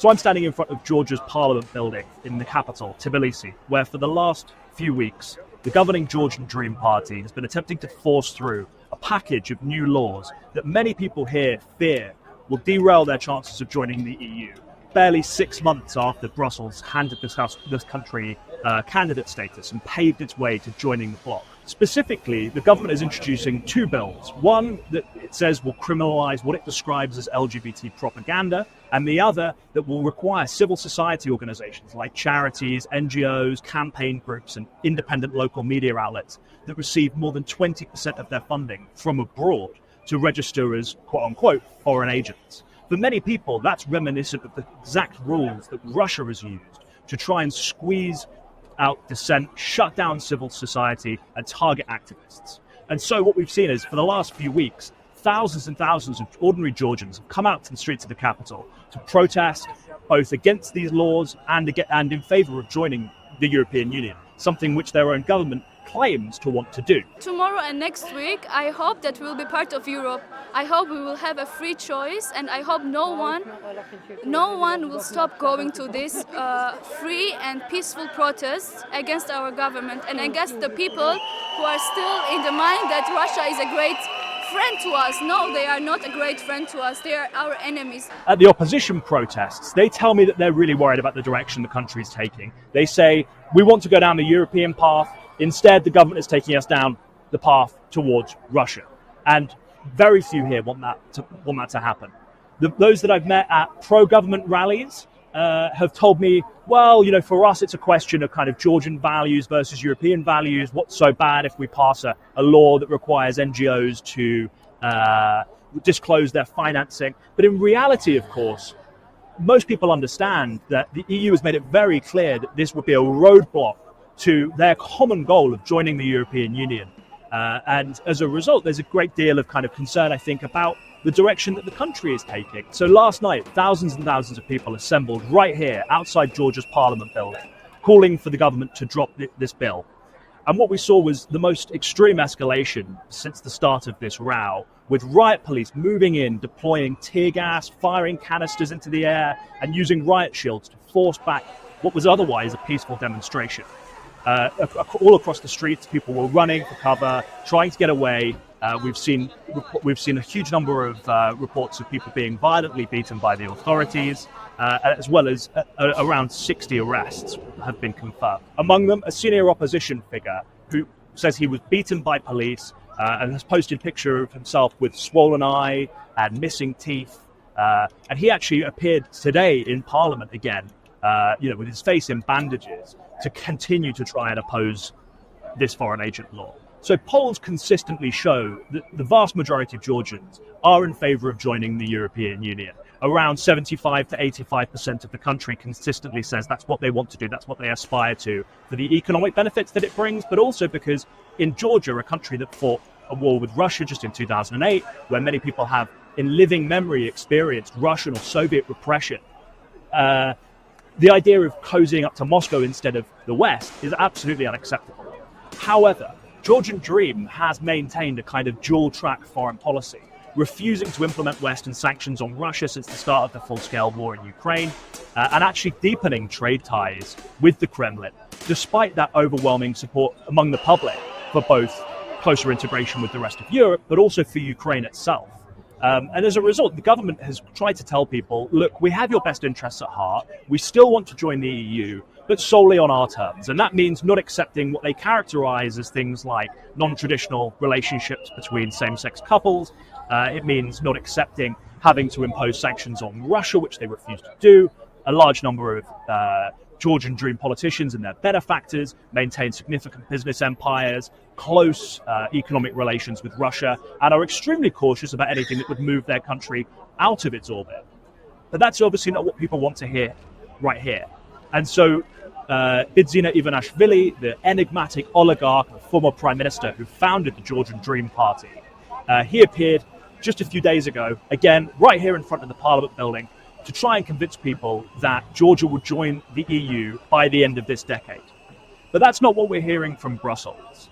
So I'm standing in front of Georgia's parliament building in the capital, Tbilisi, where for the last few weeks, the governing Georgian Dream Party has been attempting to force through a package of new laws that many people here fear will derail their chances of joining the EU. Barely 6 months after Brussels handed this country candidate status and paved its way to joining the bloc. Specifically, the government is introducing 2 bills. One that it says will criminalise what it describes as LGBT propaganda, and the other that will require civil society organisations like charities, NGOs, campaign groups and independent local media outlets that receive more than 20% of their funding from abroad to register as quote-unquote foreign agents. For many people, that's reminiscent of the exact rules that Russia has used to try and squeeze out dissent, shut down civil society, and target activists. And so what we've seen is, for the last few weeks, thousands and thousands of ordinary Georgians have come out to the streets of the capital to protest both against these laws and in favour of joining the European Union, something which their own government claims to want to do. Tomorrow and next week, I hope that we'll be part of Europe. I hope we will have a free choice, and I hope no one will stop going to this free and peaceful protests against our government and against the people who are still in the mind that Russia is a great friend to us. No, they are not a great friend to us. They are our enemies. At the opposition protests, they tell me that they're really worried about the direction the country is taking. They say, we want to go down the European path. Instead, the government is taking us down the path towards Russia. And very few here want that to happen. Those that I've met at pro-government rallies have told me, well, for us it's a question of kind of Georgian values versus European values. What's so bad if we pass a law that requires NGOs to disclose their financing? But in reality, of course, most people understand that the EU has made it very clear that this would be a roadblock to their common goal of joining the European Union. And as a result, there's a great deal of kind of concern, I think, about the direction that the country is taking. So last night, thousands and thousands of people assembled right here outside Georgia's parliament building, calling for the government to drop this bill. And what we saw was the most extreme escalation since the start of this row, with riot police moving in, deploying tear gas, firing canisters into the air, and using riot shields to force back what was otherwise a peaceful demonstration. All across the streets, people were running for cover, trying to get away. We've seen a huge number of reports of people being violently beaten by the authorities, as well as around 60 arrests have been confirmed. Among them, a senior opposition figure who says he was beaten by police and has posted a picture of himself with swollen eye and missing teeth. And he actually appeared today in Parliament again, with his face in bandages, to continue to try and oppose this foreign agent law. So polls consistently show that the vast majority of Georgians are in favour of joining the European Union. Around 75 to 85% of the country consistently says that's what they want to do, that's what they aspire to, for the economic benefits that it brings, but also because in Georgia, a country that fought a war with Russia just in 2008, where many people have in living memory experienced Russian or Soviet repression, the idea of cozying up to Moscow instead of the West is absolutely unacceptable. However, Georgian Dream has maintained a kind of dual-track foreign policy, refusing to implement Western sanctions on Russia since the start of the full-scale war in Ukraine, and actually deepening trade ties with the Kremlin, despite that overwhelming support among the public for both closer integration with the rest of Europe, but also for Ukraine itself. And as a result, the government has tried to tell people, look, we have your best interests at heart. We still want to join the EU, but solely on our terms. And that means not accepting what they characterize as things like non-traditional relationships between same-sex couples. It means not accepting having to impose sanctions on Russia, which they refuse to do. A large number of Georgian Dream politicians and their benefactors maintain significant business empires, close economic relations with Russia, and are extremely cautious about anything that would move their country out of its orbit. But that's obviously not what people want to hear right here. And so Bidzina Ivanishvili, the enigmatic oligarch and former prime minister who founded the Georgian Dream Party, he appeared just a few days ago, again, right here in front of the Parliament building, to try and convince people that Georgia will join the EU by the end of this decade. But that's not what we're hearing from Brussels.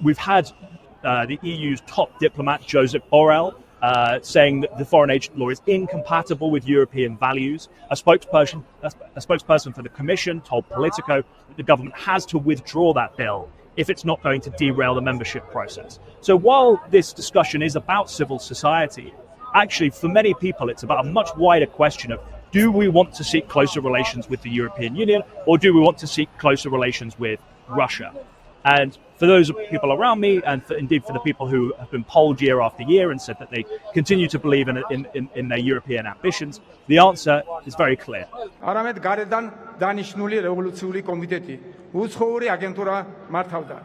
We've had the EU's top diplomat, Josep Borrell, saying that the foreign agent law is incompatible with European values. A spokesperson for the Commission told Politico that the government has to withdraw that bill if it's not going to derail the membership process. So while this discussion is about civil society, actually for many people it's about a much wider question of, do we want to seek closer relations with the European Union, or do we want to seek closer relations with Russia? And for those people around me, and indeed for the people who have been polled year after year and said that they continue to believe in their European ambitions, the answer is very clear.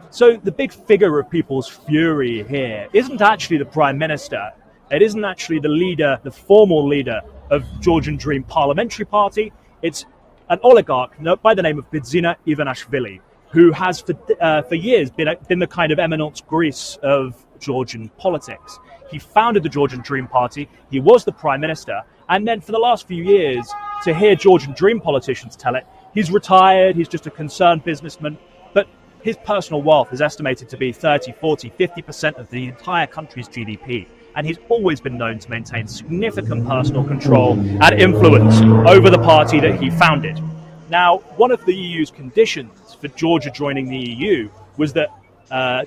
So the big figure of people's fury here isn't actually the Prime Minister. It isn't actually the leader, the formal leader of Georgian Dream Parliamentary Party. It's an oligarch by the name of Bidzina Ivanishvili, who has for years been the kind of eminence grise of Georgian politics. He founded the Georgian Dream Party, he was the Prime Minister, and then for the last few years, to hear Georgian Dream politicians tell it, he's retired, he's just a concerned businessman, but his personal wealth is estimated to be 30, 40, 50% of the entire country's GDP. And he's always been known to maintain significant personal control and influence over the party that he founded. Now, one of the EU's conditions for Georgia joining the EU was that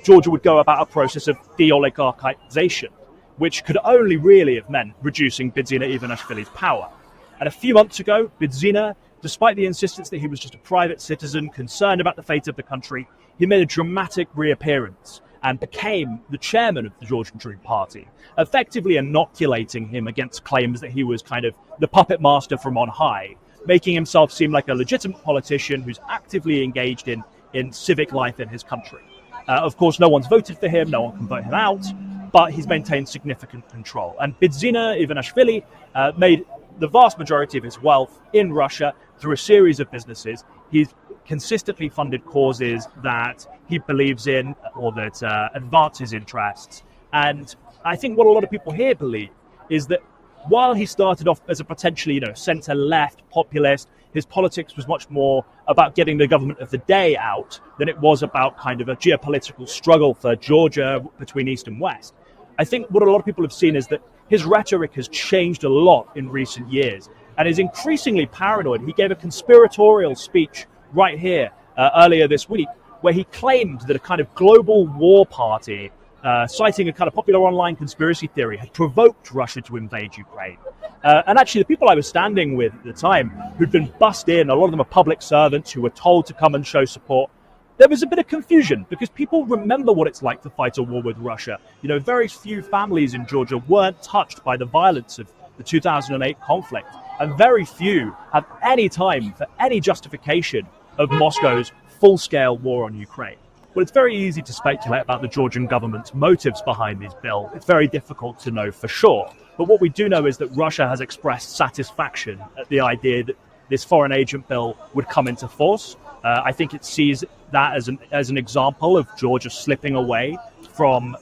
Georgia would go about a process of de-oligarchization, which could only really have meant reducing Bidzina Ivanishvili's power. And a few months ago, Bidzina, despite the insistence that he was just a private citizen concerned about the fate of the country, he made a dramatic reappearance and became the chairman of the Georgian Dream Party, effectively inoculating him against claims that he was kind of the puppet master from on high, making himself seem like a legitimate politician who's actively engaged in civic life in his country. Of course, no one's voted for him, no one can vote him out, but he's maintained significant control. And Bidzina Ivanishvili made the vast majority of his wealth in Russia through a series of businesses. He's consistently funded causes that he believes in or that advance his interests. And I think what a lot of people here believe is that while he started off as a potentially, centre-left populist, his politics was much more about getting the government of the day out than it was about kind of a geopolitical struggle for Georgia between East and West. I think what a lot of people have seen is that his rhetoric has changed a lot in recent years and is increasingly paranoid. He gave a conspiratorial speech right here earlier this week where he claimed that a kind of global war party, citing a kind of popular online conspiracy theory, had provoked Russia to invade Ukraine. And actually, the people I was standing with at the time, who'd been bussed in, a lot of them are public servants who were told to come and show support, there was a bit of confusion because people remember what it's like to fight a war with Russia. Very few families in Georgia weren't touched by the violence of the 2008 conflict, and very few have any time for any justification of Moscow's full-scale war on Ukraine. Well, it's very easy to speculate about the Georgian government's motives behind this bill. It's very difficult to know for sure. But what we do know is that Russia has expressed satisfaction at the idea that this foreign agent bill would come into force. I think it sees that as an example of Georgia slipping away from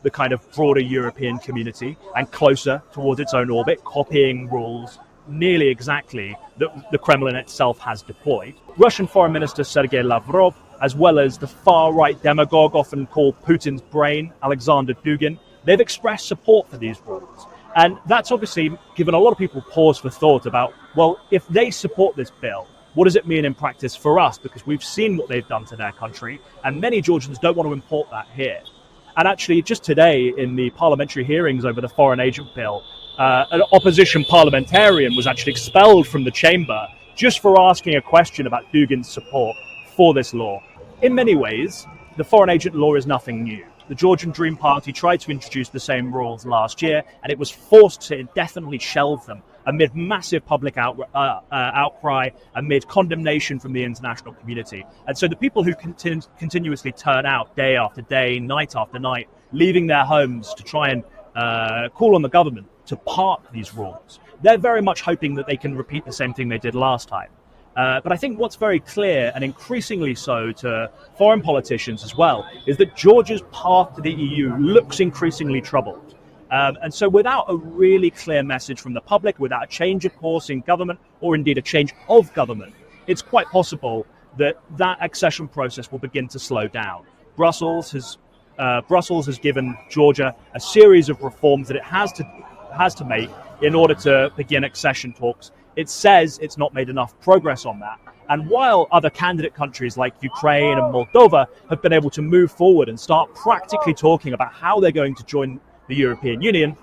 the kind of broader European community and closer towards its own orbit, copying rules nearly exactly that the Kremlin itself has deployed. Russian Foreign Minister Sergei Lavrov, as well as the far-right demagogue often called Putin's brain, Alexander Dugin, they've expressed support for these rules. And that's obviously given a lot of people pause for thought about, well, if they support this bill, what does it mean in practice for us? Because we've seen what they've done to their country, and many Georgians don't want to import that here. And actually, just today, in the parliamentary hearings over the foreign agent bill, an opposition parliamentarian was actually expelled from the chamber just for asking a question about Dugin's support for this law. In many ways, the foreign agent law is nothing new. The Georgian Dream Party tried to introduce the same rules last year, and it was forced to indefinitely shelve them amid massive public outcry, amid condemnation from the international community. And so the people who continuously turn out day after day, night after night, leaving their homes to try and call on the government to park these rules, they're very much hoping that they can repeat the same thing they did last time. But I think what's very clear, and increasingly so to foreign politicians as well, is that Georgia's path to the EU looks increasingly troubled. And so without a really clear message from the public, without a change of course in government, or indeed a change of government, it's quite possible that accession process will begin to slow down. Brussels has Brussels has given Georgia a series of reforms that it has to make in order to begin accession talks. It says it's not made enough progress on that. And while other candidate countries like Ukraine and Moldova have been able to move forward and start practically talking about how they're going to join the European Union,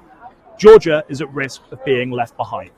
Georgia is at risk of being left behind.